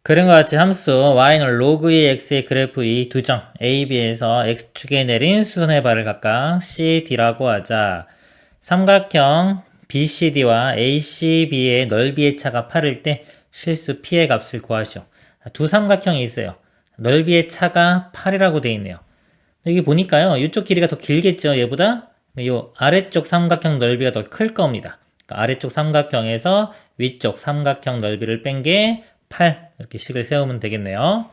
그런 것 같이 함수 y는 로그 2 x의 그래프 이 두 점 a, b에서 x축에 내린 수선의 발을 각각 c, d라고 하자. 삼각형 BCD와 ACB의 넓이의 차가 8일 때 실수 P의 값을 구하시오. 두 삼각형이 있어요. 넓이의 차가 8이라고 되어 있네요. 여기 보니까요. 이쪽 길이가 더 길겠죠. 얘보다. 이 아래쪽 삼각형 넓이가 더 클 겁니다. 그러니까 아래쪽 삼각형에서 위쪽 삼각형 넓이를 뺀 게 8 이렇게 식을 세우면 되겠네요.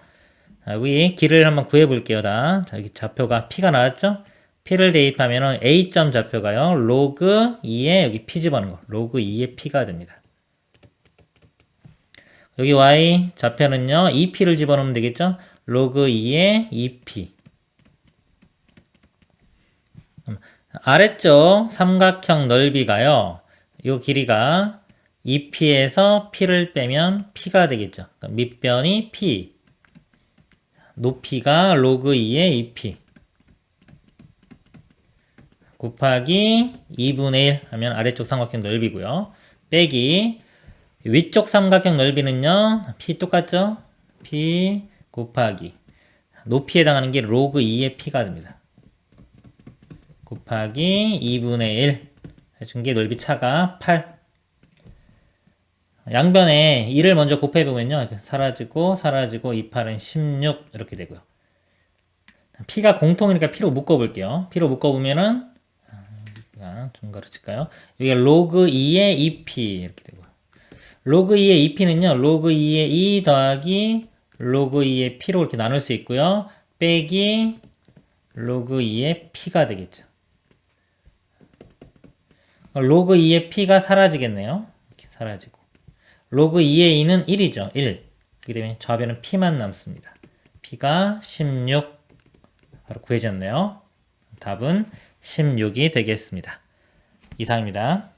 자, 여기 길을 한번 구해 볼게요. 자, 여기 좌표가 P가 나왔죠? P를 대입하면 A점 좌표가요. 로그 2에 여기 P 집어넣은 거. 로그 2에 P가 됩니다. 여기 Y 좌표는요. 2P를 집어넣으면 되겠죠? 로그 2에 2P. 아래쪽 삼각형 넓이가요. 이 길이가 2P에서 P를 빼면 P가 되겠죠. 그러니까 밑변이 P. 높이가 로그 2의 2P. 곱하기 2분의 1 하면 아래쪽 삼각형 넓이고요. 빼기 위쪽 삼각형 넓이는요. P 똑같죠? P 곱하기 높이에 해당하는 게 로그 2의 P가 됩니다. 곱하기 2분의 1 해준 게 넓이 차가 8. 양변에 2를 먼저 곱해보면요. 사라지고 사라지고 2, 8은 16 이렇게 되고요. P가 공통이니까 P로 묶어볼게요. P로 묶어보면은 중괄호 칠까요? 여기 로그 2의 2P 이렇게 되고요. 로그 2의 2P는요. 로그 2의 2 더하기 로그 2의 P로 이렇게 나눌 수 있고요. 빼기 로그 2의 P가 되겠죠. 로그 2의 P가 사라지겠네요. 이렇게 사라지고. 로그 2의 2는 1이죠. 1. 그렇기 때문에 좌변은 P만 남습니다. P가 16. 바로 구해졌네요. 답은 16이 되겠습니다. 이상입니다.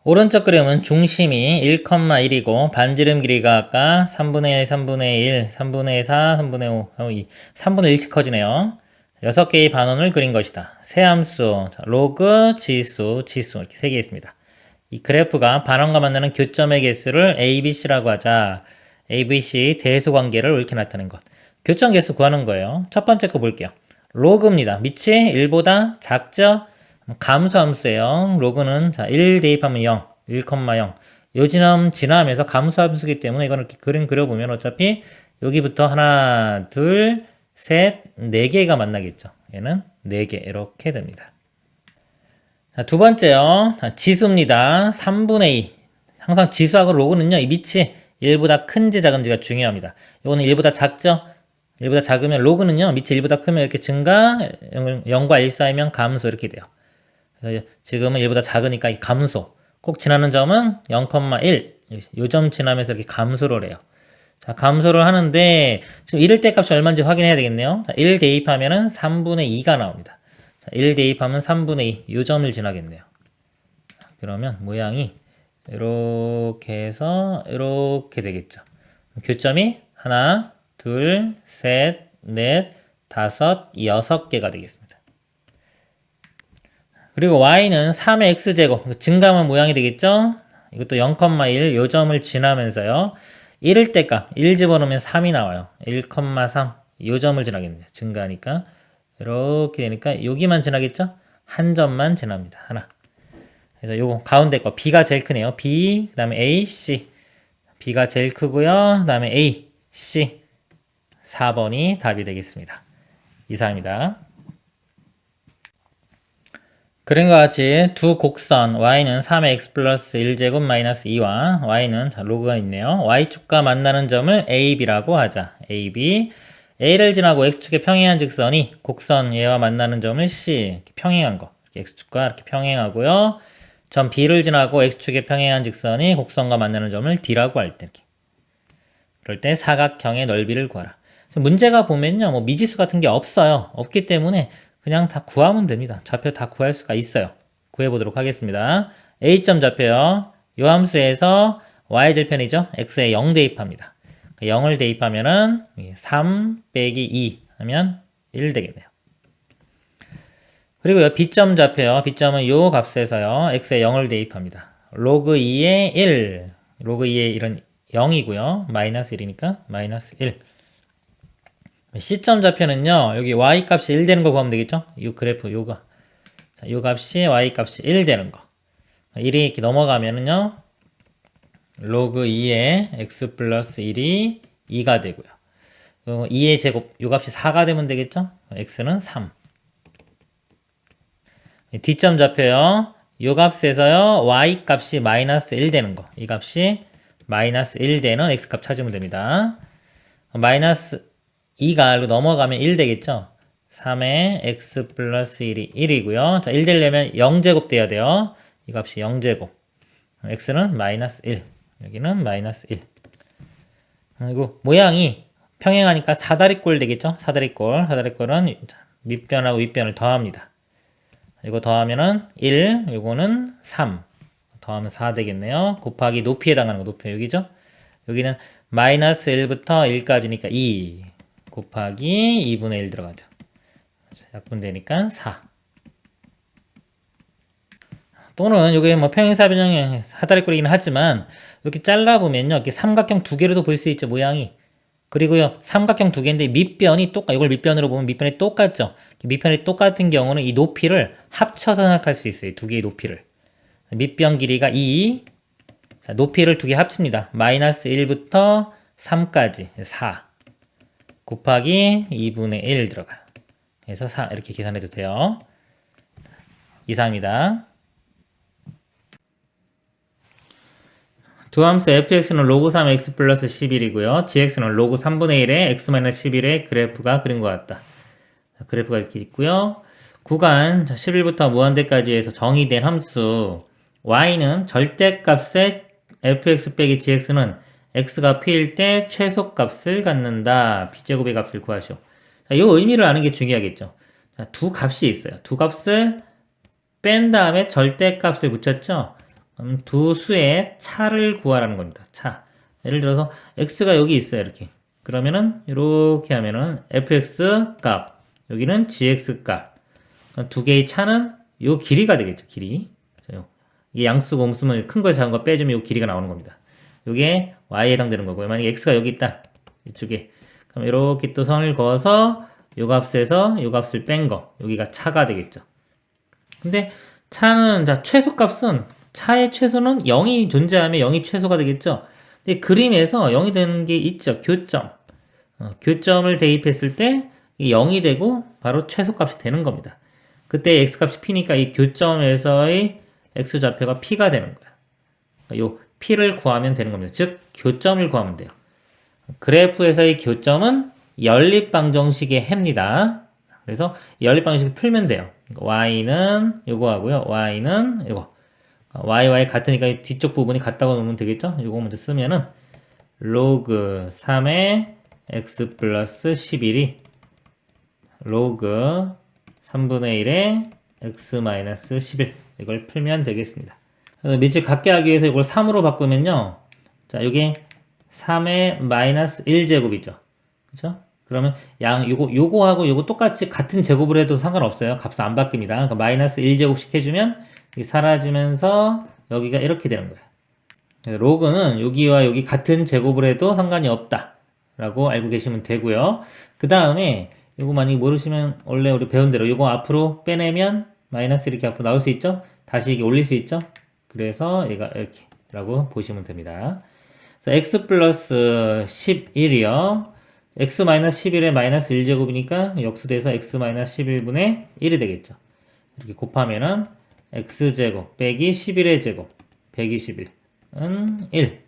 오른쪽 그림은 중심이 1,1이고 반지름 길이가 아까 3분의 1, 3분의 1, 3분의 4, 3분의 5, 2, 3분의 1씩 커지네요. 6개의 반원을 그린 것이다. 세 함수, 로그, 지수, 지수 이렇게 3개 있습니다. 이 그래프가 반원과 만나는 교점의 개수를 ABC라고 하자. ABC 대수 관계를 이렇게 나타낸 것. 교점 개수 구하는 거예요. 첫 번째 거 볼게요. 로그입니다. 밑이 1보다 작죠? 감소 함수예요. 로그는 자, 1 대입하면 0, 1,0. 요 지점 지나면서 감소 함수기 때문에 이거는 이렇게 그림 그려보면 어차피 여기부터 하나, 둘, 셋, 4개가 만나겠죠. 얘는 4개 이렇게 됩니다. 자, 두 번째요. 자, 지수입니다. 3분의 2. 항상 지수하고 로그는요. 이 밑이 1보다 큰지 작은지가 중요합니다. 이거는 1보다 작죠? 1보다 작으면 로그는요. 밑이 1보다 크면 이렇게 증가, 0과 1 사이면 감소 이렇게 돼요. 그래서 지금은 1보다 작으니까 이 감소. 꼭 지나는 점은 0,1. 요 점 지나면서 이렇게 감소를 해요. 자, 감소를 하는데 지금 1일 때 값이 얼마인지 확인해야 되겠네요. 자, 1 대입하면은 3분의 2가 나옵니다. 자, 1 대입하면 3분의 2. 요 점을 지나겠네요. 그러면 모양이 이렇게 해서 이렇게 되겠죠. 교점이 하나, 둘, 셋, 넷, 다섯, 6개가 되겠습니다. 그리고 y는 3의 x제곱, 증가한 모양이 되겠죠? 이것도 0,1, 요 점을 지나면서요. 1일 때 값, 1 집어넣으면 3이 나와요. 1,3, 요 점을 지나겠네요. 증가하니까. 이렇게 되니까 여기만 지나겠죠? 한 점만 지납니다. 하나. 그래서 요거 가운데 거 B가 제일 크네요. B, 그 다음에 A, C. B가 제일 크고요. 그 다음에 A, C. 4번이 답이 되겠습니다. 이상입니다. 그림과 같이 두 곡선 y는 3의 x 플러스 1제곱 마이너스 2와 y는 자, 로그가 있네요. y축과 만나는 점을 AB라고 하자. AB A를 지나고 x축에 평행한 직선이 곡선 얘와 만나는 점을 C 이렇게 평행한 거 이렇게 x축과 이렇게 평행하고요. 점 B를 지나고 x축에 평행한 직선이 곡선과 만나는 점을 D라고 할 때 이렇게. 그럴 때 사각형의 넓이를 구하라. 문제가 보면요. 뭐 미지수 같은 게 없어요. 없기 때문에 그냥 다 구하면 됩니다. 좌표 다 구할 수가 있어요. 구해보도록 하겠습니다. A점 좌표요. 요 함수에서 y절편이죠. x에 0 대입합니다. 0을 대입하면은 3 빼기 2 하면 1 되겠네요. 그리고요. B점 좌표요. B점은 요 값에서요. x에 0을 대입합니다. 로그 2에 1 로그 2의 1은 0이고요. 마이너스 1이니까 마이너스 1. 시점 좌표는요. 여기 y 값이 1 되는 거 구하면 되겠죠? 이 그래프 요거. 자, 요 값이 y 값이 1 되는 거. 1이 이렇게 넘어가면은요. 로그 2의 x 플러스 1이 2가 되고요. 2의 제곱 요 값이 4가 되면 되겠죠? x는 3. 뒷점 좌표요. 요 값에서요. y 값이 마이너스 1 되는 거. 이 값이 마이너스 1 되는 x 값 찾으면 됩니다. 마이너스 2가 넘어가면 1 되겠죠? 3의 x 플러스 1이 1이고요. 자, 1 되려면 0제곱 돼야 돼요. 이 값이 0제곱. x는 마이너스 1. 여기는 마이너스 1. 그리고 모양이 평행하니까 사다리꼴 되겠죠? 사다리꼴. 사다리꼴은 밑변하고 윗변을 더합니다. 이거 더하면은 1, 이거는 3. 더하면 4 되겠네요. 곱하기 높이에 해당하는 거, 높이 여기죠? 여기는 마이너스 1부터 1까지니까 2. 곱하기 2분의 1 들어가죠. 약분되니까 4. 또는 이게 뭐 평행사변형의 사다리꼴이긴 하지만 이렇게 잘라보면요. 이렇게 삼각형 두 개로도 볼 수 있죠. 모양이. 그리고요. 삼각형 두 개인데 밑변이 이걸 밑변으로 보면 밑변이 똑같죠. 밑변이 똑같은 경우는 이 높이를 합쳐서 생각할 수 있어요. 두 개의 높이를. 밑변 길이가 2. 자, 높이를 두 개 합칩니다. 마이너스 1부터 3까지 4. 곱하기 2분의 1 들어가요. 그래서 4 이렇게 계산해도 돼요. 이상입니다. 두 함수 fx는 로그 3x 플러스 11이고요. gx는 로그 3분의 1에 x 마이너스 11의 그래프가 그린 것 같다. 그래프가 이렇게 있고요. 구간 11부터 무한대까지 해서 정의된 함수 y는 절대값의 fx 빼기 gx는 x가 p일 때 최소값을 갖는다. p제곱의 값을 구하시오. 이 의미를 아는 게 중요하겠죠. 자, 두 값이 있어요. 두 값을 뺀 다음에 절대값을 붙였죠. 두 수의 차를 구하라는 겁니다. 차. 예를 들어서 x가 여기 있어요. 이렇게. 그러면은 이렇게 하면은 fx 값, 여기는 gx 값. 두 개의 차는 요 길이가 되겠죠. 길이. 이게 양수고 음수면 큰 거 작은 거 빼주면 요 길이가 나오는 겁니다. 요게 y에 해당되는 거고요. 만약에 x가 여기 있다. 이쪽에. 그럼 이렇게 또 선을 그어서 요 값에서 요 값을 뺀 거. 여기가 차가 되겠죠. 근데 차는 자 최소값은 차의 최소는 0이 존재하면 0이 최소가 되겠죠. 근데 그림에서 0이 되는 게 있죠. 교점. 교점을 대입했을 때 0이 되고 바로 최소값이 되는 겁니다. 그때 x값이 p니까 이 교점에서의 x좌표가 p가 되는 거예요. 그러니까 요 p를 구하면 되는 겁니다. 즉 교점을 구하면 돼요. 그래프에서의 교점은 연립방정식의 해입니다. 그래서 연립방정식을 풀면 돼요. y는 요거 하고요. y는 요거. y 같으니까 뒤쪽 부분이 같다고 놓으면 되겠죠? 이거 먼저 쓰면은 로그 3의 x 플러스 11이 로그 3분의 1의 x 마이너스 11 이걸 풀면 되겠습니다. 그래서 밑을 같게 하기 위해서 이걸 3으로 바꾸면요. 자, 이게 3의 마이너스 1제곱이죠. 그쵸? 그러면 요거하고 요거 똑같이 같은 제곱을 해도 상관없어요. 값은 안 바뀝니다. 그러니까 마이너스 1제곱씩 해주면 사라지면서 여기가 이렇게 되는 거예요. 로그는 여기와 여기 같은 제곱을 해도 상관이 없다 라고 알고 계시면 되고요. 그 다음에 이거 만약에 모르시면 원래 우리 배운 대로 이거 앞으로 빼내면 마이너스 이렇게 앞으로 나올 수 있죠. 다시 이게 올릴 수 있죠. 그래서 얘가 이렇게 라고 보시면 됩니다. x 플러스 11이요. x 마이너스 11에 마이너스 1제곱이니까 역수돼서 x 마이너스 11분의 1이 되겠죠. 이렇게 곱하면은 x제곱 빼기 11의 제곱 121은 1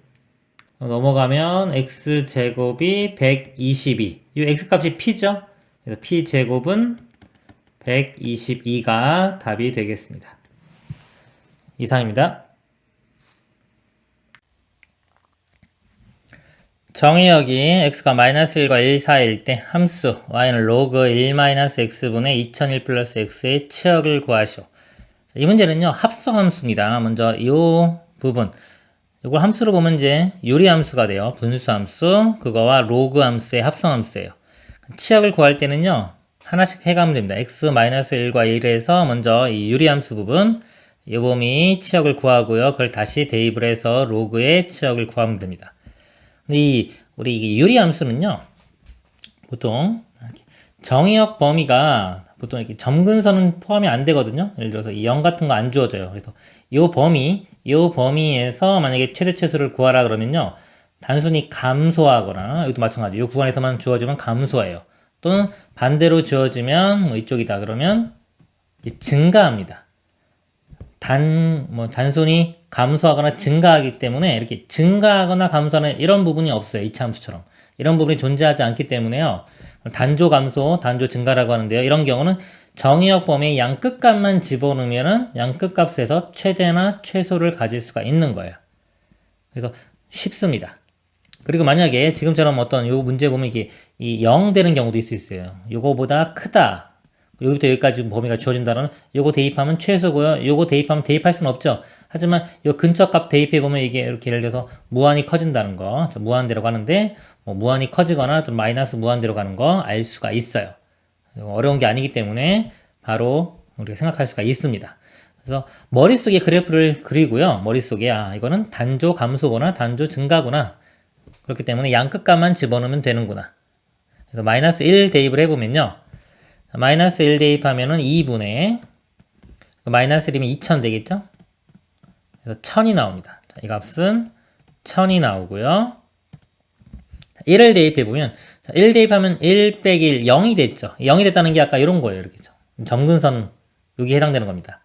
넘어가면 x제곱이 122 이 x값이 p죠. 그래서 p제곱은 122가 답이 되겠습니다. 이상입니다. 정의역이 x가 마이너스 1과 1 사이일 때 함수 y는 로그 1 마이너스 x분의 2001 플러스 x의 치역을 구하시오. 이 문제는요 합성함수입니다. 먼저 이 부분 이걸 함수로 보면 이제 유리함수가 돼요. 분수함수 그거와 로그 함수의 합성함수예요. 치역을 구할 때는요 하나씩 해가면 됩니다. x 마이너스 1과 1에서 먼저 이 유리함수 부분 이 범위 치역을 구하고요. 그걸 다시 대입을 해서 로그의 치역을 구하면 됩니다. 근데 우리 이게 유리함수는요, 보통 정의역 범위가 보통 이렇게 점근선은 포함이 안 되거든요. 예를 들어서 이 0 같은 거 안 주어져요. 그래서 요 범위에서 만약에 최대 최소를 구하라 그러면요, 단순히 감소하거나, 이것도 마찬가지, 이 구간에서만 주어지면 감소해요. 또는 반대로 주어지면 뭐 이쪽이다 그러면 증가합니다. 단순히 감소하거나 증가하기 때문에 이렇게 증가하거나 감소하는 이런 부분이 없어요. 이차함수처럼. 이런 부분이 존재하지 않기 때문에요. 단조 감소, 단조 증가라고 하는데요. 이런 경우는 정의역 범위의 양 끝값만 집어넣으면은 양 끝값에서 최대나 최소를 가질 수가 있는 거예요. 그래서 쉽습니다. 그리고 만약에 지금처럼 어떤 요 문제 보면 이게 이 0 되는 경우도 있을 수 있어요. 요거보다 크다. 여기부터 여기까지 범위가 주어진다는 요거 대입하면 최소고요. 요거 대입하면 대입할 수는 없죠. 하지만 요 근처 값 대입해 보면 이게 이렇게 예를 들어서 무한히 커진다는 거, 무한대로 가는데 뭐 무한히 커지거나 또 마이너스 무한대로 가는 거 알 수가 있어요. 어려운 게 아니기 때문에 바로 우리가 생각할 수가 있습니다. 그래서 머릿속에 그래프를 그리고요. 머릿속에 이거는 단조 감소거나 단조 증가구나. 그렇기 때문에 양 끝값만 집어넣으면 되는구나. 그래서 마이너스 1 대입을 해보면요. 마이너스 1 대입하면은 2분의 마이너스 1이면 2000 되겠죠? 그래서 1000이 나옵니다. 자, 이 값은 1000이 나오고요. 1을 대입해보면 1 대입하면 1 빼기 1, 0이 됐죠. 0이 됐다는 게 아까 이런 거예요. 이렇게죠. 점근선 여기에 해당되는 겁니다.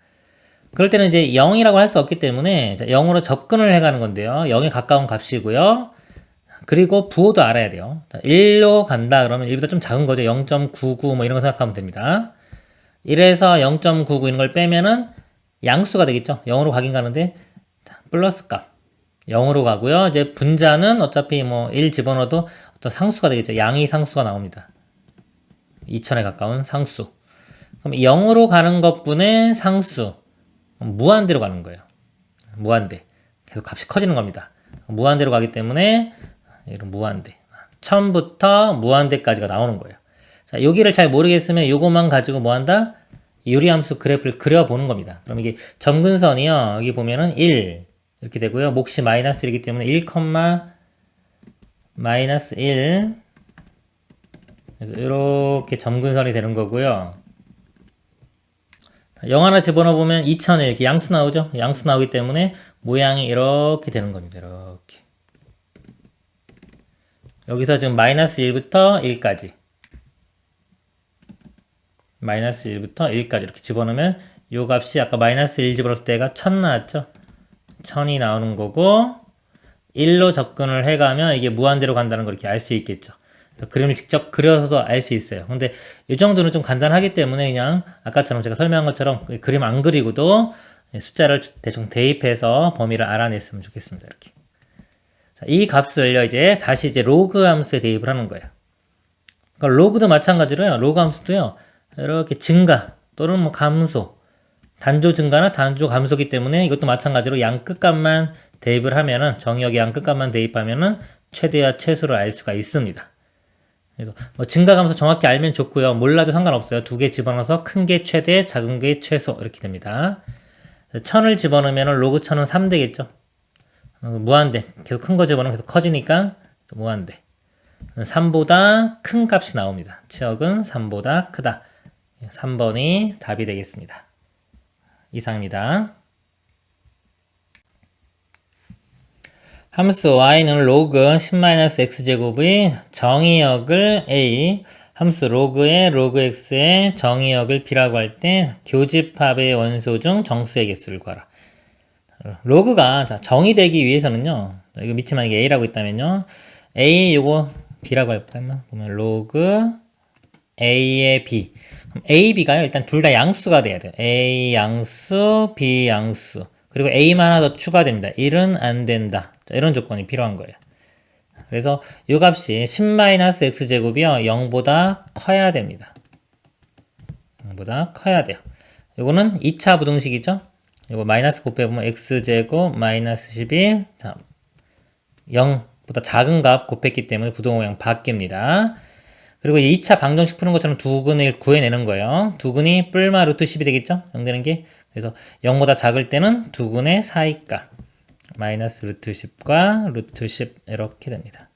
그럴 때는 이제 0이라고 할 수 없기 때문에 0으로 접근을 해가는 건데요. 0에 가까운 값이고요. 그리고 부호도 알아야 돼요. 1로 간다 그러면 1보다 좀 작은 거죠. 0.99 뭐 이런 거 생각하면 됩니다. 1에서 0.99 이런 걸 빼면은 양수가 되겠죠. 0으로 가긴 가는데 플러스 값 0으로 가고요. 이제 분자는 어차피 뭐 1 집어넣어도 어떤 상수가 되겠죠. 양의 상수가 나옵니다. 2000에 가까운 상수. 그럼 0으로 가는 것분의 상수 무한대로 가는 거예요. 무한대. 계속 값이 커지는 겁니다. 무한대로 가기 때문에 이런 무한대. 1000부터 무한대까지가 나오는 거예요. 자, 여기를 잘 모르겠으면 요것만 가지고 뭐 한다? 유리함수 그래프를 그려보는 겁니다. 그럼 이게 점근선이요. 여기 보면은 1 이렇게 되고요. 몫이 마이너스 1이기 때문에 1, 마이너스 1 그래서 이렇게 점근선이 되는 거고요. 0 하나 집어넣어보면 2000에 이렇게 양수 나오죠? 양수 나오기 때문에 모양이 이렇게 되는 겁니다. 이렇게. 여기서 지금 마이너스 1부터 1까지 마이너스 1부터 1까지 이렇게 집어넣으면 요 값이 아까 마이너스 1 집어넣었을 때가 1000 나왔죠? 1000이 나오는 거고 1로 접근을 해가면 이게 무한대로 간다는 걸 이렇게 알 수 있겠죠. 그림을 직접 그려서도 알 수 있어요. 근데 이 정도는 좀 간단하기 때문에 그냥 아까처럼 제가 설명한 것처럼 그림 안 그리고도 숫자를 대충 대입해서 범위를 알아냈으면 좋겠습니다. 이렇게. 자, 이 값을요, 다시 로그 함수에 대입을 하는 거예요. 그러니까 로그도 마찬가지로요, 로그 함수도요, 이렇게 증가 또는 뭐 감소, 단조 증가나 단조 감소기 때문에 이것도 마찬가지로 양 끝값만 대입을 하면은, 정의역의 양 끝값만 대입하면은 최대와 최소를 알 수가 있습니다. 그래서 뭐 증가 감소 정확히 알면 좋고요. 몰라도 상관없어요. 두 개 집어넣어서 큰 게 최대, 작은 게 최소 이렇게 됩니다. 1000을 집어넣으면 로그 1000은 3 되겠죠. 무한대. 계속 큰 거 집어넣으면 계속 커지니까 무한대. 3보다 큰 값이 나옵니다. 치역은 3보다 크다. 3번이 답이 되겠습니다. 이상입니다. 함수 y는 로그 10-x제곱의 정의역을 a, 함수 로그의 로그 x의 정의역을 b라고 할 때 교집합의 원소 중 정수의 개수를 구하라. 로그가 정의되기 위해서는요, 이거 밑에 만약에 a라고 있다면요, a 요거 b라고 할까요? 보면 로그 a의 b. 그럼 a, b가요, 일단 둘 다 양수가 돼야 돼요. a 양수, b 양수. 그리고 a만 하나 더 추가됩니다. 1은 안 된다. 자, 이런 조건이 필요한 거예요. 그래서 이 값이 10-x제곱이요, 0보다 커야 됩니다. 0보다 커야 돼요. 이거는 2차 부등식이죠. 이거 마이너스 곱해보면 x제곱 마이너스 11. 자, 0보다 작은 값 곱했기 때문에 부등호양 바뀝니다. 그리고 2차 방정식 푸는 것처럼 두근을 구해내는 거예요. 두근이 뿔마 루트 10이 되겠죠? 0 되는 게. 그래서 0보다 작을 때는 두근의 사이값 마이너스 루트 10과 루트 10 이렇게 됩니다.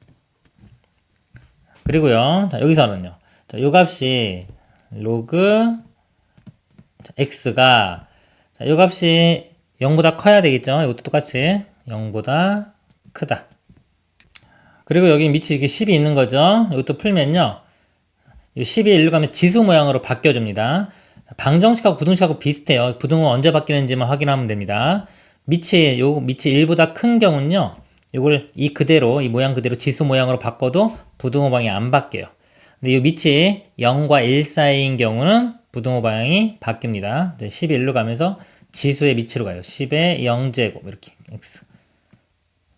그리고요, 자, 여기서는요, 자, 요 값이 로그 x가 자, 요 값이 0보다 커야 되겠죠. 이것도 똑같이 0보다 크다. 그리고 여기 밑에 이게 10이 있는 거죠. 이것도 풀면요, 이 10이 일로 가면 지수 모양으로 바뀌어줍니다. 방정식하고 부등식하고 비슷해요. 부등호 언제 바뀌는지만 확인하면 됩니다. 밑이 1보다 큰 경우는요, 이걸 이 그대로, 이 모양 그대로 지수 모양으로 바꿔도 부등호 방향이 안 바뀌어요. 근데 이 밑이 0과 1 사이인 경우는 부등호 방향이 바뀝니다. 10이 1로 가면서 지수의 밑으로 가요. 10의 0제곱, 이렇게, x.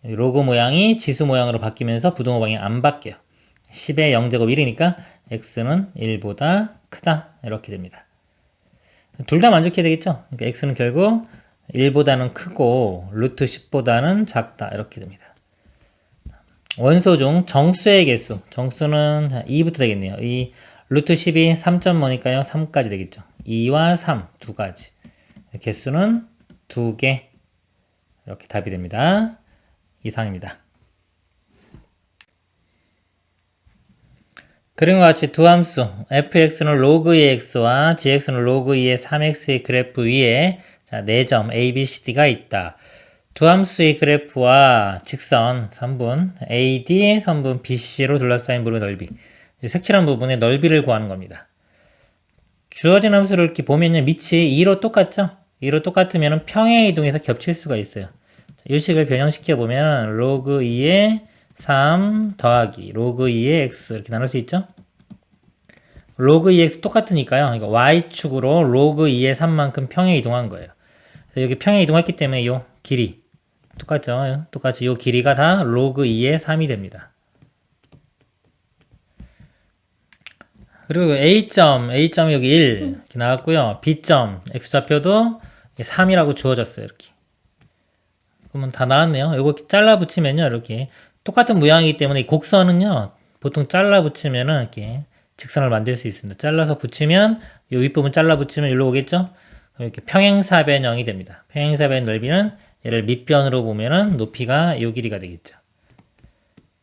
로그 모양이 지수 모양으로 바뀌면서 부등호 방향이 안 바뀌어요. 10의 0제곱 1이니까 x는 1보다 크다. 이렇게 됩니다. 둘 다 만족해야 되겠죠? 그러니까 x는 결국 1보다는 크고 루트 10보다는 작다. 이렇게 됩니다. 원소 중 정수의 개수. 정수는 2부터 되겠네요. 이 루트 10이 3.5니까요. 3까지 되겠죠. 2와 3 두 가지. 개수는 2개. 이렇게 답이 됩니다. 이상입니다. 그림과 같이 두 함수 fx는 로그 2x와 gx는 로그 2의 3x의 그래프 위에 자, 4점 a, b, c, d가 있다. 두 함수의 그래프와 직선 선분 AD, 선분 BC로 둘러싸인 부분의 넓이 색칠한 부분의 넓이를 구하는 겁니다. 주어진 함수를 이렇게 보면요, 밑이 2로 똑같죠? 2로 똑같으면 평행 이동해서 겹칠 수가 있어요. 이 식을 변형시켜 보면 로그 2의 3 더하기 로그 2의 x 이렇게 나눌 수 있죠? 로그 2x 똑같으니까요. 이거 y축으로 로그 2의 3만큼 평행 이동한 거예요. 그래서 여기 평행 이동했기 때문에 이 길이 똑같죠? 똑같이 이 길이가 다 로그 2의 3이 됩니다. 그리고 A점이 여기 1 이렇게 나왔고요. B점 x좌표도 3이라고 주어졌어요. 이렇게. 그러면 다 나왔네요. 이거 잘라 붙이면요, 이렇게 똑같은 모양이기 때문에 이 곡선은요, 보통 잘라 붙이면은 이렇게 직선을 만들 수 있습니다. 잘라서 붙이면 이 윗부분 잘라 붙이면 여기로 오겠죠? 그럼 이렇게 평행사변형이 됩니다. 평행사변 넓이는 얘를 밑변으로 보면은 높이가 이 길이가 되겠죠.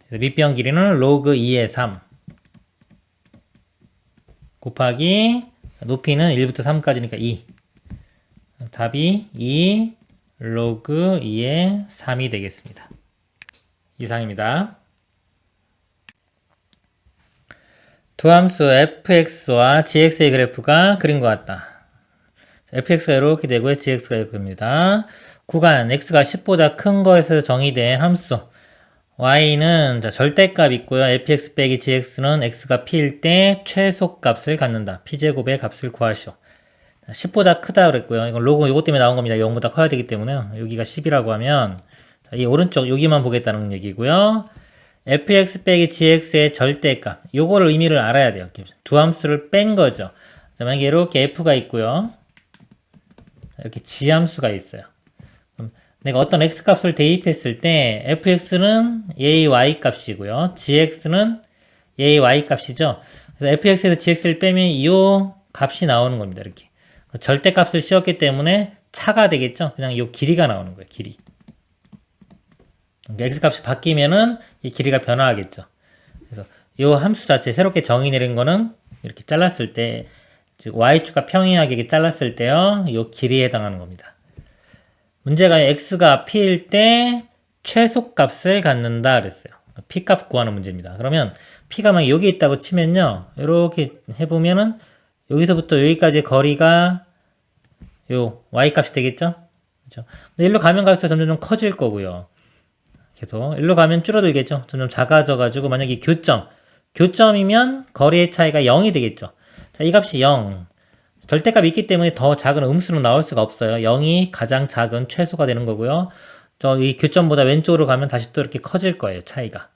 그래서 밑변 길이는 로그 2의 3 곱하기 높이는 1부터 3까지니까 2. 답이 2 로그 2의 3이 되겠습니다. 이상입니다. 두 함수 fx와 gx의 그래프가 그림과 같다. fx가 이렇게 되고요. gx가 이렇게 됩니다. 구간 x가 10보다 큰 것에서 정의된 함수 y는 절대값 있고요. fx 빼기 gx는 x가 p일 때 최소값을 갖는다. p제곱의 값을 구하시오. 10보다 크다 그랬고요. 이건 로그 요것 때문에 나온 겁니다. 0보다 커야 되기 때문에요. 여기가 10이라고 하면 이 오른쪽 여기만 보겠다는 얘기고요. fx 빼기 gx의 절대값 요거를 의미를 알아야 돼요. 두 함수를 뺀 거죠. 만약에 이렇게 f가 있고요. 이렇게 g함수가 있어요. 그럼 내가 어떤 x값을 대입했을 때 fx는 얘의 y값이고요. gx는 얘의 y값이죠. 그래서 fx에서 gx를 빼면 이 값이 나오는 겁니다. 이렇게 절대값을 씌웠기 때문에 차가 되겠죠. 그냥 이 길이가 나오는 거예요. 길이. x값이 바뀌면은 이 길이가 변화하겠죠. 그래서 이 함수 자체 새롭게 정의 내린 거는 이렇게 잘랐을 때, 즉 y축과 평행하게 이렇게 잘랐을 때요, 이 길이에 해당하는 겁니다. 문제가 x가 p일 때 최소값을 갖는다 그랬어요. p값 구하는 문제입니다. 그러면 p가 막 여기 있다고 치면요, 이렇게 해보면은 여기서부터 여기까지의 거리가 요 y값이 되겠죠? 그렇죠? 근데 일로 가면 갈수록 점점 좀 커질 거고요. 계속 일로 가면 줄어들겠죠. 점점 작아져 가지고 만약에 교점이면 거리의 차이가 0이 되겠죠. 자, 이 값이 0. 절대값이 있기 때문에 더 작은 음수로 나올 수가 없어요. 0이 가장 작은 최소가 되는 거고요. 저 이 교점보다 왼쪽으로 가면 다시 또 이렇게 커질 거예요. 차이가.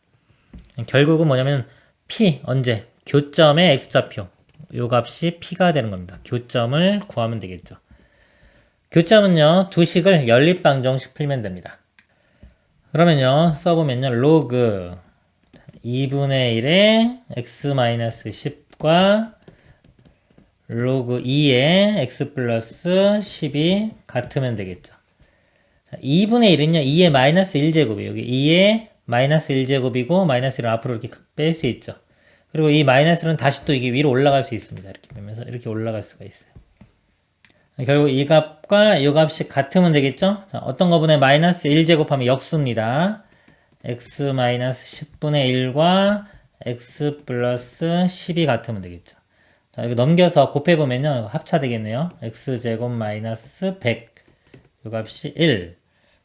결국은 뭐냐면 p 언제? 교점의 x좌표. 요 값이 p가 되는 겁니다. 교점을 구하면 되겠죠. 교점은요, 두 식을 연립방정식 풀면 됩니다. 그러면요, 써보면요, 로그 2분의 1의 x-10과 로그 2의 x 플러스 10이 같으면 되겠죠. 자, 2분의 1은요, 2의 마이너스 1제곱이 여기 2의 마이너스 1제곱이고, 마이너스 1을 앞으로 이렇게 뺄 수 있죠. 그리고 이 마이너스는 다시 또 이게 위로 올라갈 수 있습니다. 이렇게 빼면서 이렇게 올라갈 수가 있어요. 결국 이 값과 이 값이 같으면 되겠죠? 자, 어떤 거분에 마이너스 1제곱하면 역수입니다. x 마이너스 10분의 1과 x 플러스 10이 같으면 되겠죠. 자, 이거 넘겨서 곱해보면요. 합차 되겠네요. x제곱 마이너스 100. 이 값이 1.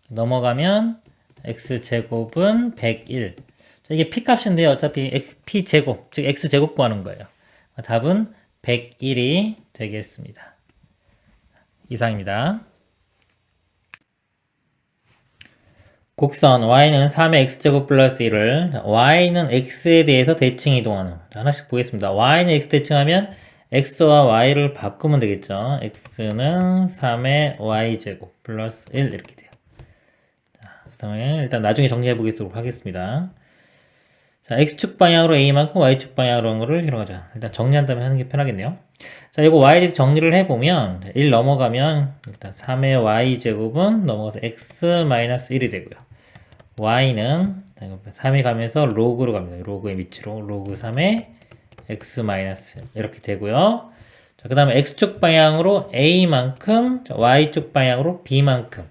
넘어가면 x제곱은 101. 자, 이게 p값인데요. 어차피 p제곱, 즉 x제곱 구하는 거예요. 답은 101이 되겠습니다. 이상입니다. 곡선 y는 3의 x제곱 플러스 1을 y는 x에 대해서 대칭 이동하는, 하나씩 보겠습니다. y는 x 대칭하면 x와 y를 바꾸면 되겠죠. x는 3의 y제곱 플러스 1 이렇게 돼요. 그 다음에 일단 나중에 정리해 보도록 하겠습니다. 자, x축 방향으로 a만큼 y축 방향으로 하는 거를 이용하자. 일단 정리한 다음에 하는 게 편하겠네요. 자, 이거 y에 대해서 정리를 해보면 1 넘어가면 일단 3의 y제곱은 넘어가서 x-1이 되고요. y는 3이 가면서 로그로 갑니다. 로그의 위치로 로그 3의 x- 이렇게 되고요. 자, 그 다음에 x축 방향으로 a만큼, y축 방향으로 b만큼.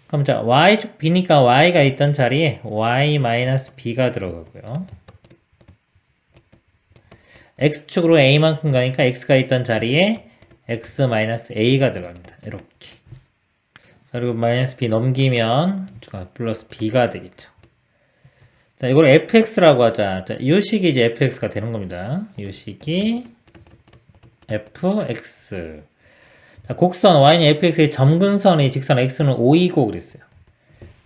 그럼 자, y축 b니까 y가 있던 자리에 y-b가 들어가고요. x축으로 a만큼 가니까 x가 있던 자리에 x-a가 들어갑니다. 이렇게. 자, 그리고 마이너스 b 넘기면 플러스 b가 되겠죠. 자, 이걸 fx라고 하자. 자, 이 식이 이제 fx가 되는 겁니다. 이 식이 fx. 자, 곡선 y는 fx의 점근선의 직선 x는 5이고 그랬어요.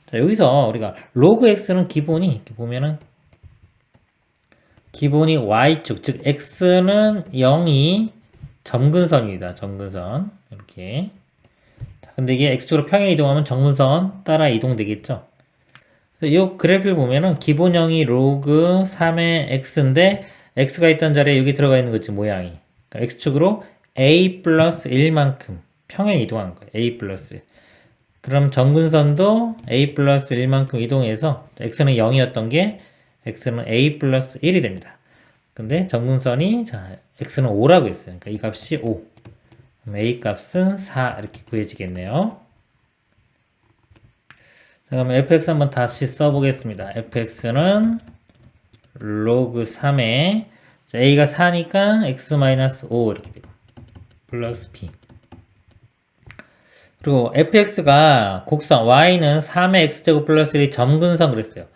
자, 여기서 우리가 로그 x는 기본이 이렇게 보면은 기본이 y축, 즉 x는 0이 점근선입니다. 점근선 이렇게. 자, 근데 이게 x축으로 평행 이동하면 점근선 따라 이동되겠죠. 이 그래프를 보면은 기본형이 로그 3의 x인데 x가 있던 자리에 여기 들어가 있는 거지 모양이. 그러니까 x축으로 a 플러스 1만큼 평행 이동한 거예요. a 플러스 1. 그럼 점근선도 a 플러스 1만큼 이동해서 x는 0이었던 게 x는 a 플러스 1이 됩니다. 근데 점근선이 자 x는 5라고 했어요. 그러니까 이 값이 5. 그럼 a 값은 4 이렇게 구해지겠네요. 자, 그러면 fx 한번 다시 써보겠습니다. fx는 로그 3에 a가 4니까 x-5 이렇게 되고 플러스 b. 그리고 fx가 곡선 y는 3의 x제곱 플러스 1이 점근선 그랬어요.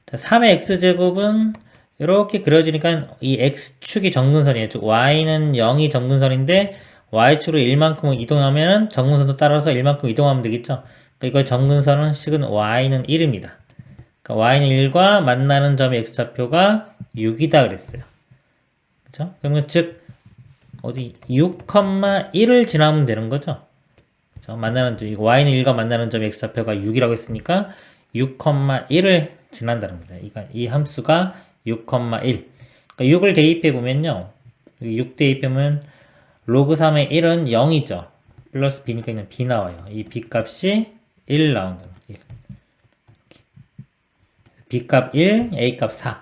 자, 3의 x제곱은 이렇게 그려지니까 이 x축이 점근선이에요. 즉 y는 0이 점근선인데 y축으로 1만큼 이동하면 점근선도 따라서 1만큼 이동하면 되겠죠. 그러니까 이걸 점근선은 식은 y는 1입니다. 그러니까 y는 1과 만나는 점의 x좌표가 6이다 그랬어요. 그렇죠? 그러면 즉 어디 6,1을 지나면 되는 거죠. 그렇죠? 만나는 점, y는 1과 만나는 점의 x좌표가 6이라고 했으니까 6,1을 지난다는 겁니다. 이 함수가 6,1. 그러니까 6을 대입해 보면요. 6 대입하면 로그 3의 1은 0이죠. 플러스 b니까 그냥 b 나와요. 이 b 값이 1 나온다. 1. b 값 1, a 값 4.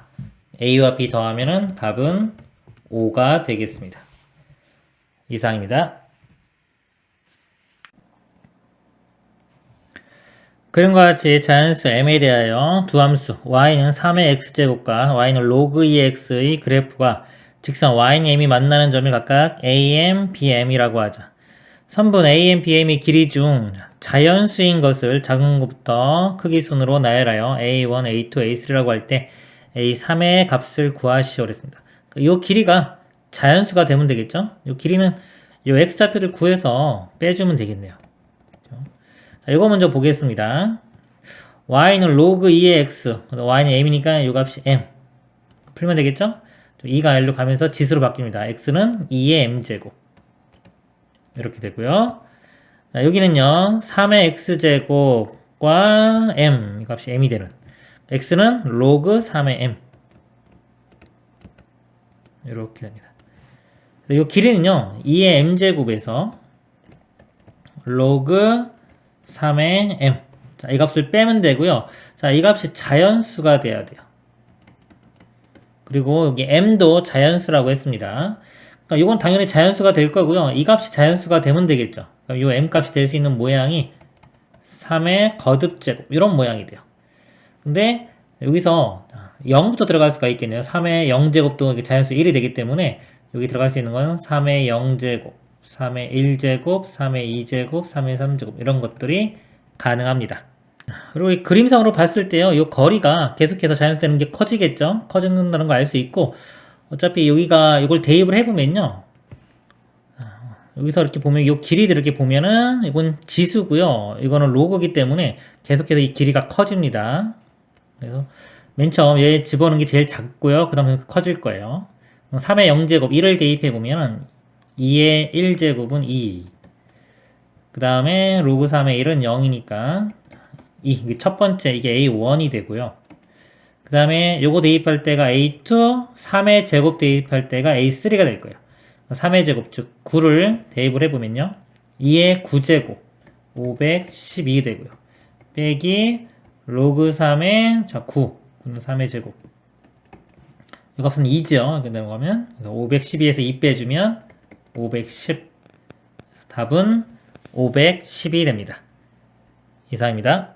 a와 b 더하면은 답은 5가 되겠습니다. 이상입니다. 그림과 같이 자연수 m에 대하여 두 함수 y는 3의 x제곱과 y는 로그 2의 x의 그래프가 직선 y는 m이 만나는 점이 각각 am, bm이라고 하자. 선분 am, bm의 길이 중 자연수인 것을 작은 것부터 크기 순으로 나열하여 a1, a2, a3라고 할 때 a3의 값을 구하시오 그랬습니다. 이 길이가 자연수가 되면 되겠죠? 이 길이는 이 x좌표를 구해서 빼주면 되겠네요. 자, 이거 먼저 보겠습니다. y는 로그 2의 x, y는 m이니까 이 값이 m. 풀면 되겠죠? 2가 l로 가면서 지수로 바뀝니다. x는 2의 m제곱. 이렇게 되고요. 자, 여기는요, 3의 x제곱과 m, 이 값이 m이 되는. x는 로그 3의 m. 이렇게 됩니다. 이 길이는요, 2의 m제곱에서 로그 3의 m. 자, 이 값을 빼면 되고요. 자, 이 값이 자연수가 돼야 돼요. 그리고 여기 m도 자연수라고 했습니다. 그러니까 이건 당연히 자연수가 될 거고요. 이 값이 자연수가 되면 되겠죠. 그럼 이 m 값이 될 수 있는 모양이 3의 거듭제곱 이런 모양이 돼요. 근데 여기서 0부터 들어갈 수가 있겠네요. 3의 0제곱도 자연수 1이 되기 때문에 여기 들어갈 수 있는 건 3의 0제곱, 3의 1제곱, 3의 2제곱, 3의 3제곱 이런 것들이 가능합니다. 그리고 이 그림상으로 봤을 때요, 이 거리가 계속해서 자연수 되는 게 커지겠죠? 커진다는 걸 알 수 있고, 어차피 여기가 이걸 대입을 해보면요, 여기서 이렇게 보면 이 길이들 이렇게 보면은 이건 지수고요, 이거는 로그이기 때문에 계속해서 이 길이가 커집니다. 그래서 맨 처음 얘 집어넣는 게 제일 작고요, 그 다음에 커질 거예요. 3의 0제곱 1을 대입해보면은 2의 1제곱은 2, 그 다음에 로그 3의 1은 0이니까 이게 첫 번째 이게 A1이 되고요. 그 다음에 요거 대입할 때가 A2, 3의 제곱 대입할 때가 A3가 될 거예요. 3의 제곱, 즉 9를 대입을 해보면요. 2의 9제곱, 512 되고요. 빼기 로그 3의 자 9, 9는 3의 제곱. 이 값은 2죠. 이렇게 내려가면 512에서 2 빼주면 510. 답은 510이 됩니다. 이상입니다.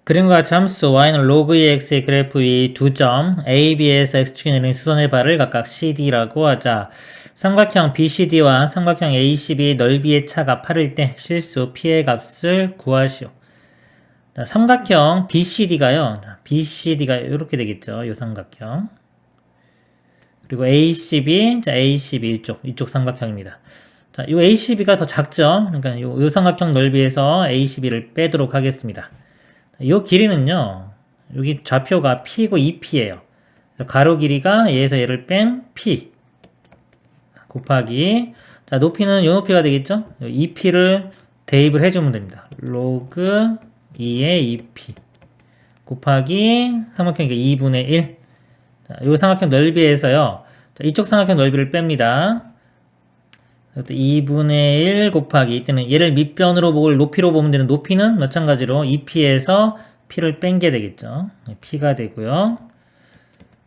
그림과 같이 함수 y는 로그 2x의 그래프 위 두 점 a, b에서 x축이 내린 수선의 발을 각각 cd라고 하자. 삼각형 BCD와 삼각형 ACB 넓이의 차가 8일 때 실수 p의 값을 구하시오. 삼각형 BCD가요. BCD가 이렇게 되겠죠. 이 삼각형. 그리고 ACB, 자 ACB 이쪽 삼각형입니다. 자, 이 ACB가 더 작죠. 그러니까 이 삼각형 넓이에서 ACB를 빼도록 하겠습니다. 이 길이는요, 여기 좌표가 P고 2P예요. 가로 길이가 얘에서 얘를 뺀 P 곱하기, 자, 높이는 요 높이가 되겠죠? 2P를 대입을 해주면 됩니다. 로그 2의 2P 곱하기 삼각형이니까 2분의 1. 자, 요 삼각형 넓이에서요, 자, 이쪽 삼각형 넓이를 뺍니다. 2분의 1 곱하기, 이때는 얘를 밑변으로 보고 높이로 보면 되는 높이는 마찬가지로 2p에서 p를 뺀 게 되겠죠. p가 되고요.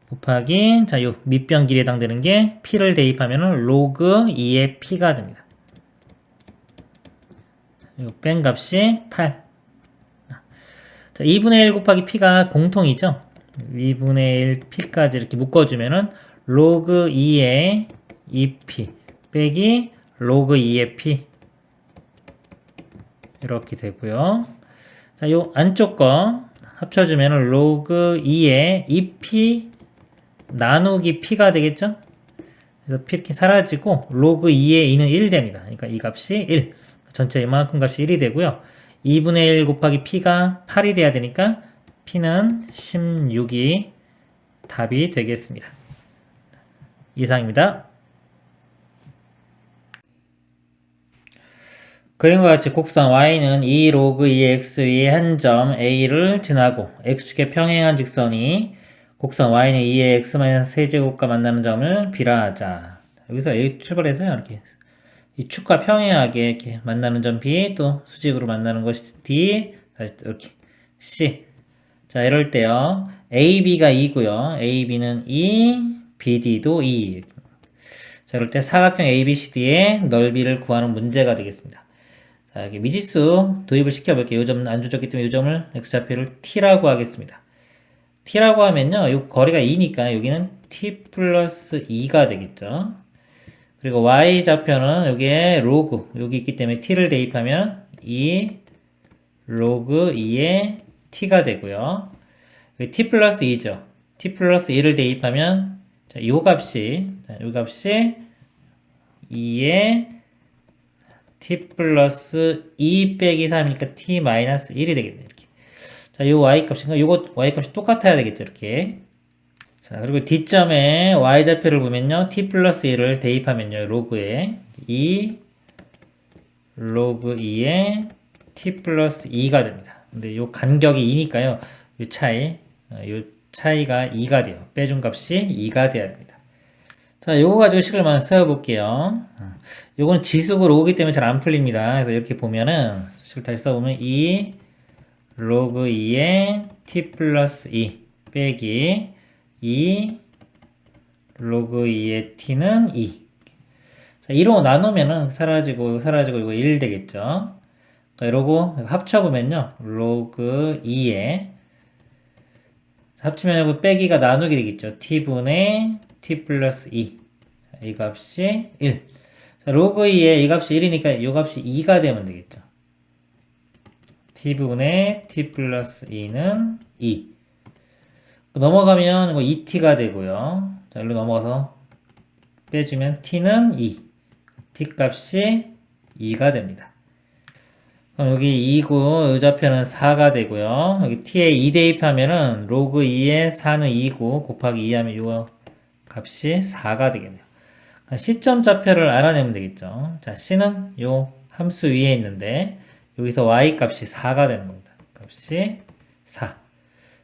곱하기, 자, 요 밑변 길이에 해당되는 게 p를 대입하면 로그 2의 p가 됩니다. 요 뺀 값이 8. 자, 2분의 1 곱하기 p가 공통이죠. 2분의 1 p까지 이렇게 묶어주면은 로그 2의 2p 빼기 로그 2의 p 이렇게 되고요. 자, 요 안쪽 거 합쳐주면 로그 2의 2p 나누기 p가 되겠죠? 그래서 p 이렇게 사라지고 로그 2의 2는 1 됩니다. 그러니까 이 값이 1. 전체 이만큼 값이 1이 되고요. 2분의 1 곱하기 p가 8이 돼야 되니까 p는 16이 답이 되겠습니다. 이상입니다. 그림과 같이 곡선 y는 2 로그 2x 위의 한 점 a를 지나고 x축에 평행한 직선이 곡선 y는 2의 x-세제곱과 만나는 점을 b라 하자. 여기서 a 출발해서요, 이렇게 이 축과 평행하게 이렇게 만나는 점 b, 또 수직으로 만나는 것이 d, 다시 이렇게 c. 자, 이럴 때요, ab가 2고요, ab는 2, bd도 2. 자, 이럴 때 사각형 abcd의 넓이를 구하는 문제가 되겠습니다. 자, 이렇게 미지수 도입을 시켜볼게요. 이 점은 안 주어졌기 때문에 이 점을 x좌표를 t라고 하겠습니다. t라고 하면요, 이 거리가 2니까 여기는 t 플러스 2가 되겠죠. 그리고 y좌표는 여기에 로그, 여기 있기 때문에 t를 대입하면 2 로그 2의 t가 되고요. t 플러스 2죠. t 플러스 2를 대입하면 자, 요 값이 2의 t 플러스 2 빼기 3이니까 t 마이너스 1이 되겠네요. 이렇게. 자, 요 y값인가? 요거 y값이 똑같아야 되겠죠. 이렇게. 자, 그리고 D점에 y좌표를 보면요. t 플러스 1을 대입하면요. 로그에 2 로그 2에 t 플러스 2가 됩니다. 근데 요 간격이 2니까요. 요 차이, 요 차이가 2가 돼요. 빼준 값이 2가 돼야 됩니다. 자, 요거 가지고 식을 한번 세워볼게요. 요거는 지수로 오기 때문에 잘 안 풀립니다. 그래서 이렇게 보면은, 식을 다시 써보면 2 로그 2의 t 플러스 2 빼기 2 로그 2의 t는 2. 자, 2로 나누면은 사라지고 이거 1 되겠죠. 자, 이러고 합쳐보면요. 로그 2에 합치면 이거 빼기가 나누기 되겠죠. t분의 t 플러스 2. 자, 이 값이 1. 자, 로그 2에 이 값이 1이니까 이 값이 2가 되면 되겠죠. t분의 t 플러스 2는 2. 넘어가면 이거 2t가 되고요. 자, 일로 넘어가서 빼주면 t는 2. t 값이 2가 됩니다. 그럼 여기 2고, 이 좌표는 4가 되고요. 여기 t에 2 대입하면은 로그 2에 4는 2고, 곱하기 2 하면 이 값이 4가 되겠네요. 시점 좌표를 알아내면 되겠죠. 자, c는 요 함수 위에 있는데, 여기서 y 값이 4가 되는 겁니다. 값이 4.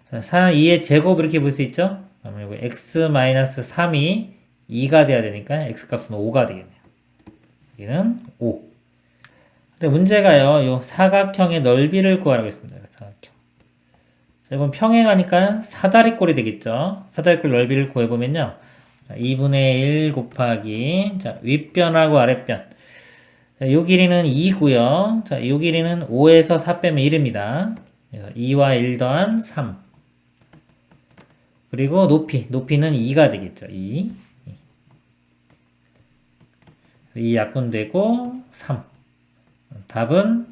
자, 4, 2의 제곱 이렇게 볼 수 있죠? 그러면 여기 x-3이 2가 돼야 되니까 x 값은 5가 되겠네요. 여기는 5. 근데 문제가요, 요 사각형의 넓이를 구하라고 했습니다. 사각형. 자, 이건 평행하니까 사다리꼴이 되겠죠? 사다리꼴 넓이를 구해보면요. 2분의 1 곱하기, 자, 윗변하고 아랫변. 자, 요 길이는 2고요. 자, 요 길이는 5에서 4 빼면 1입니다. 그래서 2와 1 더한 3. 그리고 높이는 2가 되겠죠. 2 약분되고 3. 답은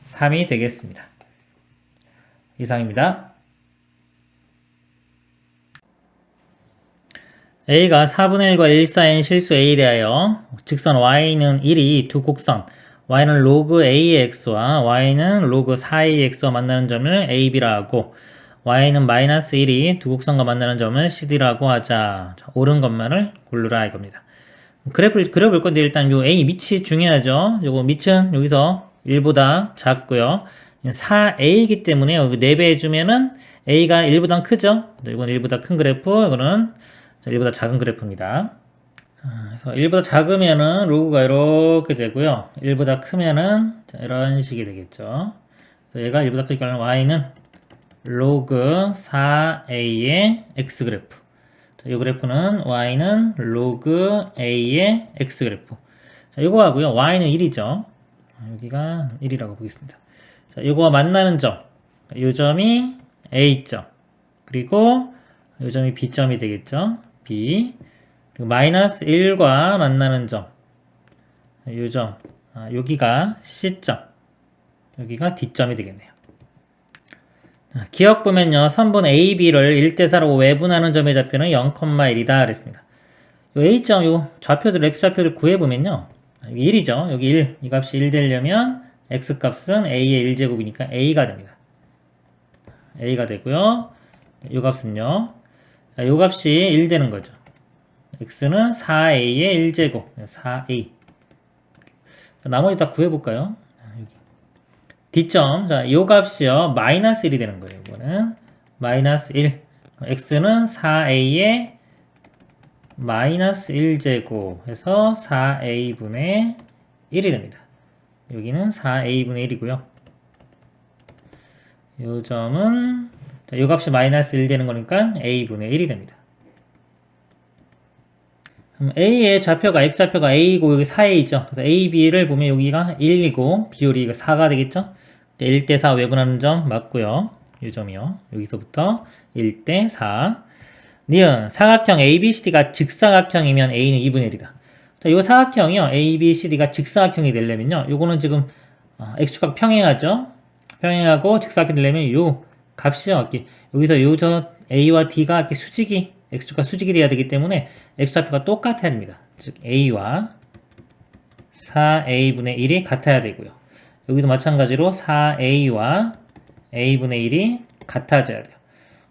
3이 되겠습니다. 이상입니다. a가 4분의 1과 1 사이인 실수 a에 대하여 직선 y는 1이 두 곡선 y는 로그 a의 x와 y는 로그 4의 x와 만나는 점을 a, b라 하고 y는 마이너스 1이 두 곡선과 만나는 점을 cd라고 하자. 자, 옳은 것만을 고르라 이겁니다. 그래프를 그려볼 건데 일단 요 a 밑이 중요하죠. 요거 밑은 여기서 1보다 작고요. 4a이기 때문에 여기 4배 해주면은 a가 1보다 크죠. 이건 1보다 큰 그래프, 이거는 1보다 작은 그래프입니다. 그래서 1보다 작으면은 로그가 이렇게 되고요. 1보다 크면은 이런 식이 되겠죠. 그래서 얘가 1보다 크니까 y는 로그 4a의 x 그래프. 자, 이 그래프는 y는 로그 a의 x 그래프. 자, 이거 하고요. y는 1이죠. 여기가 1이라고 보겠습니다. 자, 이거와 만나는 점. 이 점이 a점. 그리고 이 점이 b점이 되겠죠. b. 그리고 마이너스 1과 만나는 점. 이 점. 여기가 c점. 여기가 d점이 되겠네요. 기억 보면요. 선분 AB를 1대4로 외분하는 점의 좌표는 0,1이다 그랬습니다. 요 A점, 요 좌표들, X좌표를 구해보면요. 여기 1이죠. 여기 1. 이 값이 1 되려면 X값은 A의 1제곱이니까 A가 됩니다. A가 되고요. 요 값은요. 자, 요 값이 1 되는 거죠. X는 4A의 1제곱. 4A. 자, 나머지 다 구해볼까요? D점, 자, 요 값이요, 마이너스 1이 되는 거예요. 이거는 마이너스 1. x는 4a의 마이너스 1제곱 해서 4a분의 1이 됩니다. 여기는 4a분의 1이고요. 요 점은, 자, 요 값이 마이너스 1 되는 거니까 a분의 1이 됩니다. 그럼 a의 좌표가, x좌표가 a이고 여기 4a죠. 그래서 a, b를 보면 여기가 1이고 비율이 4가 되겠죠. 1대4 외분하는 점 맞고요. 이 점이요. 여기서부터 1대4. 니은 사각형 ABCD가 직사각형이면 A는 2분의 1이다. 자, 이 사각형이요. ABCD가 직사각형이 되려면요. 요거는 지금 X축각 평행하죠. 평행하고 직사각형이 되려면 요 값이요. 여기서 요 A와 D가 이렇게 수직이 X축각 수직이 돼야 되기 때문에 X좌표가 똑같아야 됩니다. 즉 A와 4A분의 1이 같아야 되고요. 여기도 마찬가지로 4a와 a분의 1이 같아져야 돼요.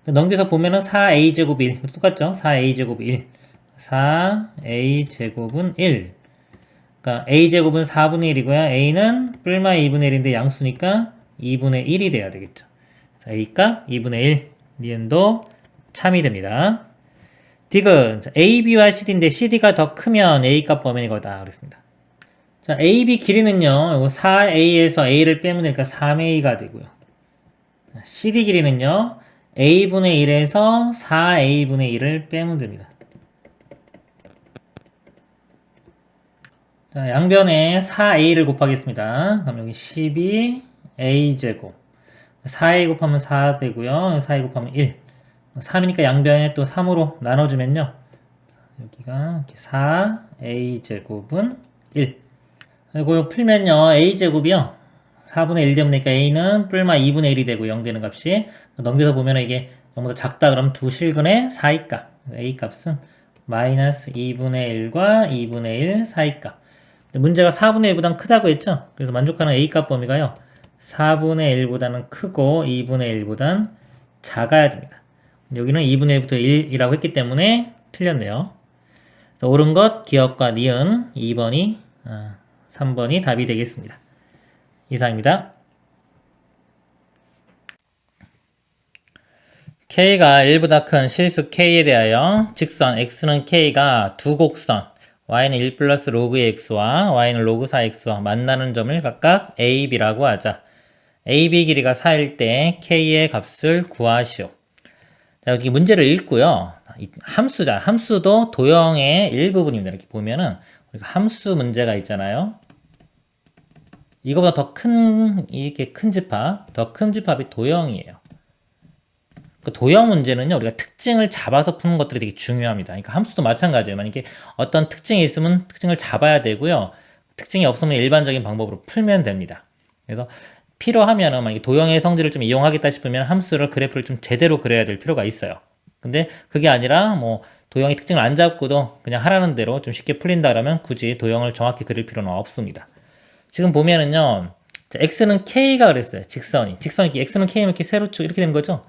넘겨서 보면은 4a제곱 1. 똑같죠? 4a제곱 1. 4a제곱은 1. 그러니까 a제곱은 4분의 1이고요. a는 뿔마 2분의 1인데 양수니까 2분의 1이 돼야 되겠죠. 자, a 값 2분의 1. 니은도 참이 됩니다. 디귿. AB와 CD인데 CD가 더 크면 A 값 범위는 이거다. 그랬습니다. 자, AB 길이는요, 이거 4A에서 A를 빼면 되니까 3A가 되고요. CD 길이는요, A분의 1에서 4A분의 1을 빼면 됩니다. 자, 양변에 4A를 곱하겠습니다. 그럼 여기 12A제곱. 4A 곱하면 4 되고요. 4A 곱하면 1. 3이니까 양변에 또 3으로 나눠주면요. 여기가 4A제곱은 1. 그리고 풀면요. A제곱이요. 4분의 1 되면 되니까 A는 뿔마 2분의 1이 되고 0 되는 값이 넘겨서 보면 이게 너무 작다 그러면 두 실근의 4의 값. A 값은 마이너스 2분의 1과 2분의 1 4의 값. 문제가 4분의 1보다는 크다고 했죠? 그래서 만족하는 A값 범위가요. 4분의 1보다는 크고 2분의 1보다는 작아야 됩니다. 여기는 2분의 1부터 1이라고 했기 때문에 틀렸네요. 그래서 옳은 것 기억과 니은 2번이 3번이 답이 되겠습니다. 이상입니다. K가 1보다 큰 실수 K에 대하여 직선 X는 K가 두 곡선 y는 1 플러스 로그 x와 y는 로그 4x와 만나는 점을 각각 a, b라고 하자. a, b 길이가 4일 때 k의 값을 구하시오. 자, 여기 문제를 읽고요. 함수자, 함수도 도형의 일부분입니다. 이렇게 보면은 우리가 함수 문제가 있잖아요. 이거보다 더 큰, 이렇게 큰 집합, 더 큰 집합이 도형이에요. 그 도형 문제는요, 우리가 특징을 잡아서 푸는 것들이 되게 중요합니다. 그러니까 함수도 마찬가지예요. 만약에 어떤 특징이 있으면 특징을 잡아야 되고요. 특징이 없으면 일반적인 방법으로 풀면 됩니다. 그래서 필요하면은 만약에 도형의 성질을 좀 이용하겠다 싶으면 함수를 그래프를 좀 제대로 그려야 될 필요가 있어요. 근데 그게 아니라 뭐 도형의 특징을 안 잡고도 그냥 하라는 대로 좀 쉽게 풀린다 그러면 굳이 도형을 정확히 그릴 필요는 없습니다. 지금 보면은요, 자, x는 k가 그랬어요. 직선이 x는 k면 이렇게 세로축 이렇게 되는 거죠.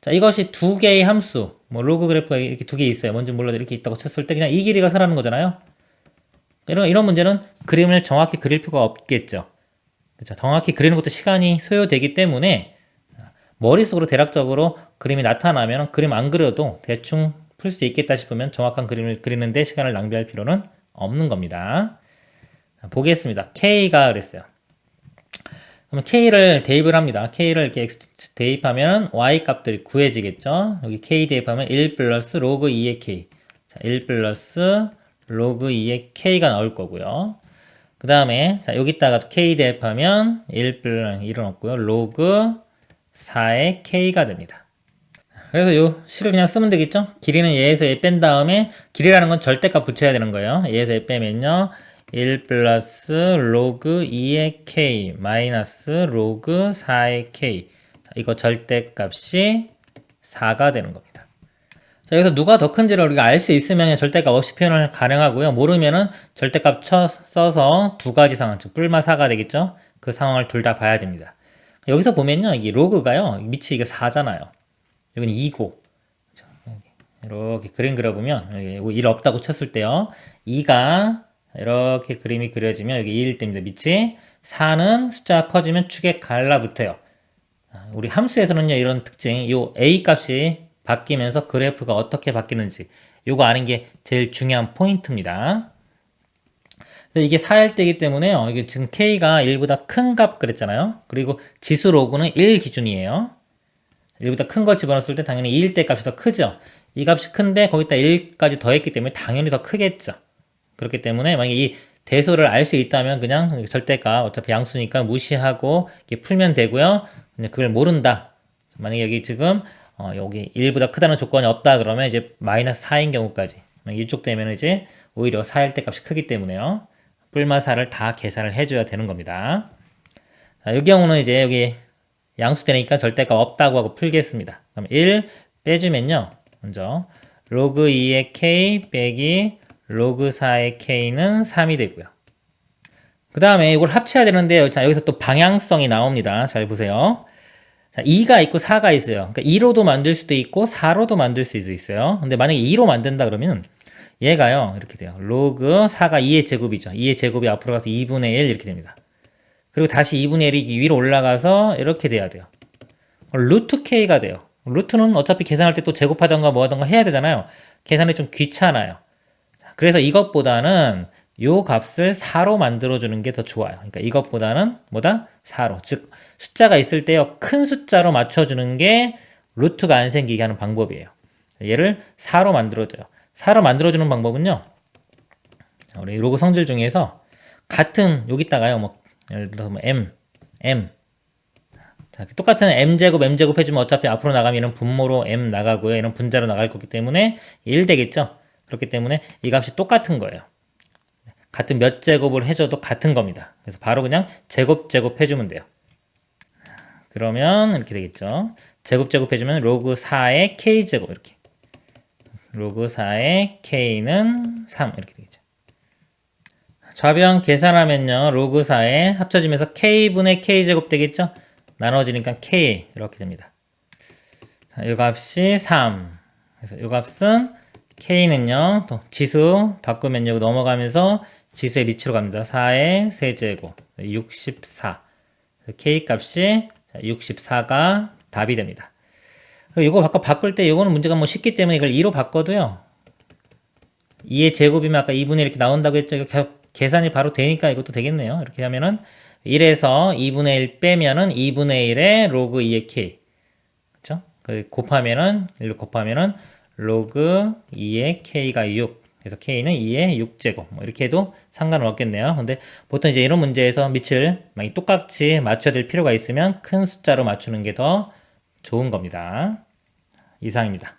자, 이것이 두 개의 함수, 뭐 로그 그래프가 이렇게 두 개 있어요. 뭔지 몰라도 이렇게 있다고 쳤을 때 그냥 이 길이가 사라는 거잖아요. 이런 문제는 그림을 정확히 그릴 필요가 없겠죠. 그렇죠? 정확히 그리는 것도 시간이 소요되기 때문에 머릿속으로 대략적으로 그림이 나타나면 그림 안 그려도 대충 풀 수 있겠다 싶으면 정확한 그림을 그리는데 시간을 낭비할 필요는 없는 겁니다. 보겠습니다. K가 그랬어요. 그럼 K를 대입을 합니다. K를 이렇게 대입하면 Y 값들이 구해지겠죠. 여기 K 대입하면 1 플러스 로그 2의 K. 자, 1 플러스 로그 2의 K가 나올 거고요. 그 다음에, 자, 여기다가 K 대입하면 1 플러스 1은 없고요. 로그 4의 K가 됩니다. 그래서 요 식을 그냥 쓰면 되겠죠? 길이는 얘에서 얘 뺀 다음에, 길이라는 건 절대값 붙여야 되는 거예요. 얘에서 얘 빼면요. 1 플러스 로그 2의 k 마이너스 로그 4의 k. 이거 절대값이 4가 되는 겁니다. 자, 여기서 누가 더 큰지를 우리가 알 수 있으면 절대값 없이 표현을 가능하고요. 모르면은 절대값 써서 두 가지 상황, 즉 뿔마 4가 되겠죠. 그 상황을 둘 다 봐야 됩니다. 여기서 보면요, 이 로그가요, 밑이 이게 4잖아요. 여기는 2고, 이렇게 그림 그려보면, 1 없다고 쳤을 때요, 2가 이렇게 그림이 그려지면 여기 2일 때입니다. 밑이 4는 숫자가 커지면 축에 갈라붙어요. 우리 함수에서는요, 이런 특징, 이 a 값이 바뀌면서 그래프가 어떻게 바뀌는지 요거 아는 게 제일 중요한 포인트입니다. 그래서 이게 4일 때이기 때문에 이게 지금 k가 1보다 큰 값 그랬잖아요. 그리고 지수 로그는 1 기준이에요. 1보다 큰 거 집어넣었을 때 당연히 2일 때 값이 더 크죠. 이 값이 큰데 거기다 1까지 더했기 때문에 당연히 더 크겠죠. 그렇기 때문에 만약에 이 대소를 알 수 있다면 그냥 절대값 어차피 양수니까 무시하고 이렇게 풀면 되고요. 근데 그걸 모른다. 만약에 여기 지금 여기 1보다 크다는 조건이 없다 그러면 이제 마이너스 4인 경우까지 이쪽 되면 이제 오히려 4일 때 값이 크기 때문에요. 뿔마사를 다 계산을 해줘야 되는 겁니다. 자, 이 경우는 이제 여기 양수 되니까 절대값 없다고 하고 풀겠습니다. 그럼 1 빼주면요. 먼저 로그 2의 k 빼기 로그 4의 k는 3이 되고요. 그 다음에 이걸 합쳐야 되는데 자, 여기서 또 방향성이 나옵니다. 잘 보세요. 자, 2가 있고 4가 있어요. 그러니까 2로도 만들 수도 있고 4로도 만들 수 있어요. 근데 만약에 2로 만든다 그러면 얘가요. 이렇게 돼요. 로그 4가 2의 제곱이죠. 2의 제곱이 앞으로 가서 2분의 1 이렇게 됩니다. 그리고 다시 2분의 1이 위로 올라가서 이렇게 돼야 돼요. 루트 k가 돼요. 루트는 어차피 계산할 때 또 제곱하던가 뭐 하던가 해야 되잖아요. 계산이 좀 귀찮아요. 그래서 이것보다는 요 값을 4로 만들어주는 게 더 좋아요. 그러니까 이것보다는 뭐다? 4로. 즉, 숫자가 있을 때요. 큰 숫자로 맞춰주는 게 루트가 안 생기게 하는 방법이에요. 얘를 4로 만들어줘요. 4로 만들어주는 방법은요. 우리 로그 성질 중에서 같은, 여기다가요. 뭐, 예를 들어서 뭐 M. 자, 똑같은 m제곱 해주면 어차피 앞으로 나가면 이런 분모로 m 나가고요. 이런 분자로 나갈 거기 때문에 1 되겠죠? 그렇기 때문에 이 값이 똑같은 거예요. 같은 몇 제곱을 해줘도 같은 겁니다. 그래서 바로 그냥 제곱 해주면 돼요. 그러면 이렇게 되겠죠. 제곱 해주면 로그 4의 k제곱 이렇게. 로그 4의 k는 3 이렇게 되겠죠. 좌변 계산하면요. 로그 4에 합쳐지면서 k분의 k제곱 되겠죠? 나눠지니까 k 이렇게 됩니다. 자, 이 값이 3. 그래서 이 값은 k는요. 또 지수 바꾸면요. 넘어가면서 지수의 밑으로 갑니다. 4의 세제곱 64. k 값이 64가 답이 됩니다. 이거 바꿀 때 이거는 문제가 뭐 쉽기 때문에 이걸 2로 바꿔도요. 2의 제곱이면 아까 2분의 1 이렇게 나온다고 했죠. 이거 계산이 바로 되니까 이것도 되겠네요. 이렇게 하면은 1에서 2분의 1 빼면은 2분의 1의 로그 2의 k. 그쵸? 곱하면은, 1로 곱하면은 로그 2의 k가 6. 그래서 k는 2의 6제곱. 뭐 이렇게 해도 상관은 없겠네요. 근데 보통 이제 이런 문제에서 밑을 만약 똑같이 맞춰야 될 필요가 있으면 큰 숫자로 맞추는 게 더 좋은 겁니다. 이상입니다.